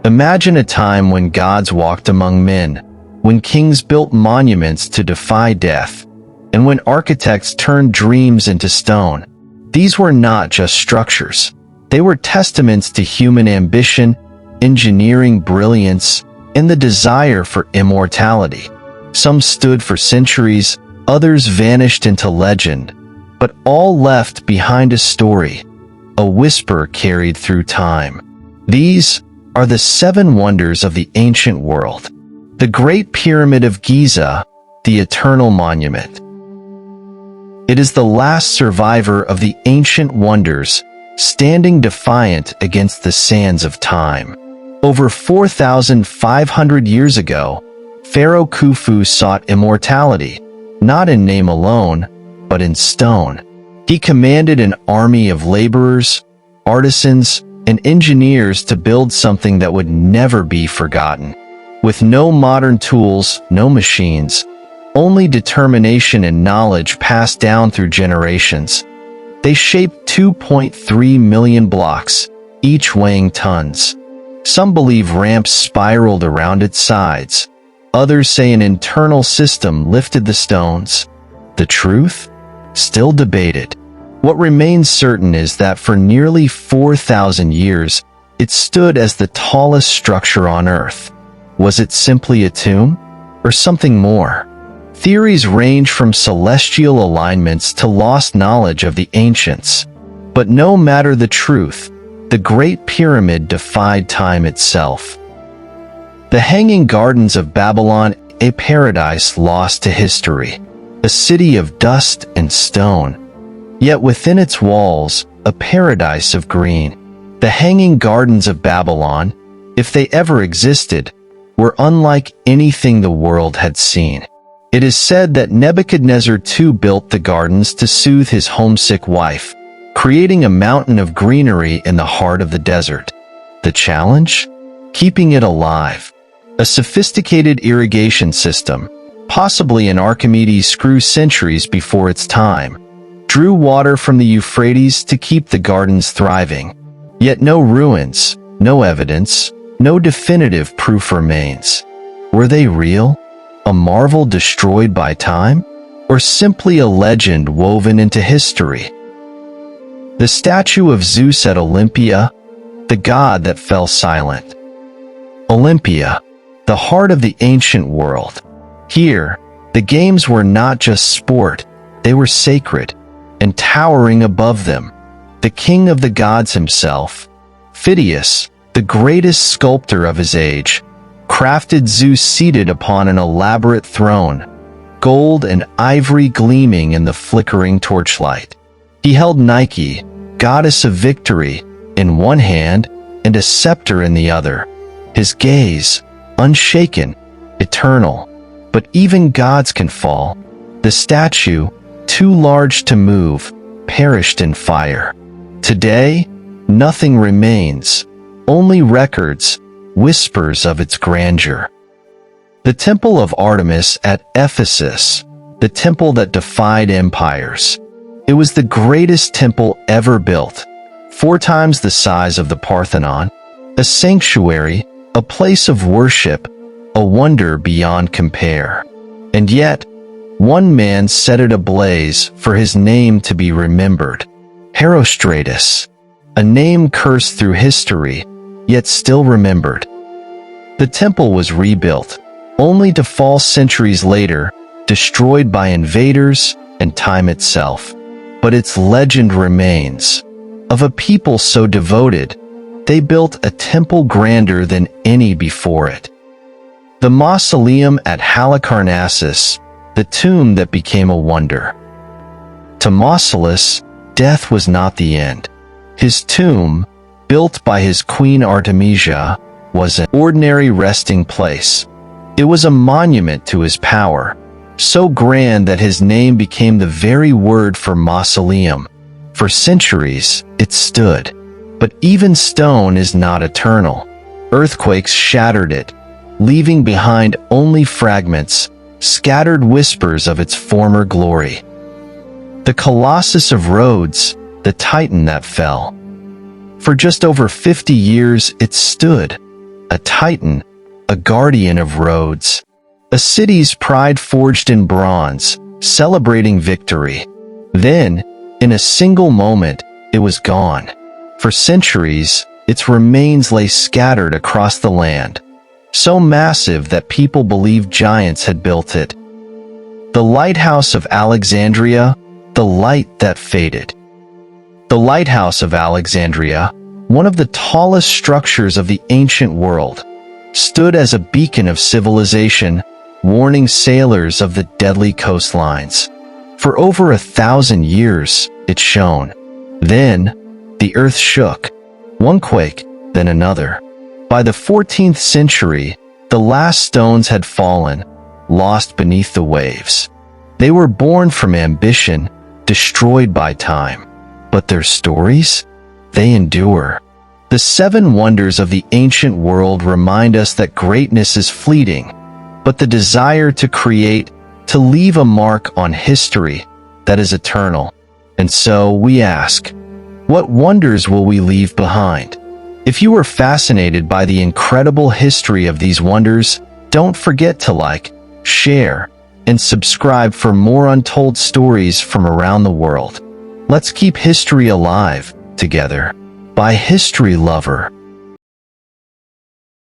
Imagine a time when gods walked among men, when kings built monuments to defy death, and when architects turned dreams into stone. These were not just structures. They were testaments to human ambition, engineering brilliance, and the desire for immortality. Some stood for centuries, others vanished into legend, but all left behind a story, a whisper carried through time. These are the 7 wonders of the ancient world. The Great Pyramid of Giza, the Eternal Monument. It is the last survivor of the ancient wonders, standing defiant against the sands of time. Over 4,500 years ago, Pharaoh Khufu sought immortality, not in name alone, but in stone. He commanded an army of laborers, artisans, and engineers to build something that would never be forgotten. With no modern tools, no machines, only determination and knowledge passed down through generations, they shaped 2.3 million blocks, each weighing tons. Some believe ramps spiraled around its sides. Others say an internal system lifted the stones. The truth? Still debated. What remains certain is that for nearly 4,000 years, it stood as the tallest structure on Earth. Was it simply a tomb, or something more? Theories range from celestial alignments to lost knowledge of the ancients. But no matter the truth, the Great Pyramid defied time itself. The Hanging Gardens of Babylon, a paradise lost to history, a city of dust and stone. Yet within its walls, a paradise of green. The Hanging Gardens of Babylon, if they ever existed, were unlike anything the world had seen. It is said that Nebuchadnezzar too built the gardens to soothe his homesick wife, creating a mountain of greenery in the heart of the desert. The challenge? Keeping it alive. A sophisticated irrigation system, possibly an Archimedes screw centuries before its time, drew water from the Euphrates to keep the gardens thriving. Yet no ruins, no evidence, no definitive proof remains. Were they real? A marvel destroyed by time? Or simply a legend woven into history? The statue of Zeus at Olympia, the god that fell silent. Olympia, the heart of the ancient world. Here, the games were not just sport, they were sacred, and towering above them, the king of the gods himself, Phidias, the greatest sculptor of his age, crafted Zeus seated upon an elaborate throne, gold and ivory gleaming in the flickering torchlight. He held Nike, goddess of victory, in one hand and a scepter in the other. His gaze, unshaken, eternal. But even gods can fall. The statue, too large to move, perished in fire. Today, nothing remains, only records, whispers of its grandeur. The Temple of Artemis at Ephesus, the temple that defied empires. It was the greatest temple ever built, 4 times the size of the Parthenon, a sanctuary, a place of worship, a wonder beyond compare. And yet, one man set it ablaze for his name to be remembered. Herostratus, a name cursed through history, yet still remembered. The temple was rebuilt, only to fall centuries later, destroyed by invaders and time itself. But its legend remains, of a people so devoted, they built a temple grander than any before it. The mausoleum at Halicarnassus, the tomb that became a wonder. To Mausolus, death was not the end. His tomb, built by his queen Artemisia, was an ordinary resting place. It was a monument to his power, so grand that his name became the very word for mausoleum. For centuries, it stood. But even stone is not eternal. Earthquakes shattered it, leaving behind only fragments, scattered whispers of its former glory. The Colossus of Rhodes, the titan that fell. For just over 50 years it stood, a titan, a guardian of roads, a city's pride forged in bronze, celebrating victory. Then, in a single moment, it was gone. For centuries, its remains lay scattered across the land, so massive that people believed giants had built it. The Lighthouse of Alexandria, the light that faded. The Lighthouse of Alexandria, one of the tallest structures of the ancient world, stood as a beacon of civilization, warning sailors of the deadly coastlines. For over 1,000 years, it shone. Then, the earth shook, one quake, then another. By the 14th century, the last stones had fallen, lost beneath the waves. They were born from ambition, destroyed by time. But their stories? They endure. The 7 wonders of the ancient world remind us that greatness is fleeting, but the desire to create, to leave a mark on history, that is eternal. And so we ask, what wonders will we leave behind? If you were fascinated by the incredible history of these wonders, don't forget to like, share, and subscribe for more untold stories from around the world. Let's keep history alive, together. By History Lover.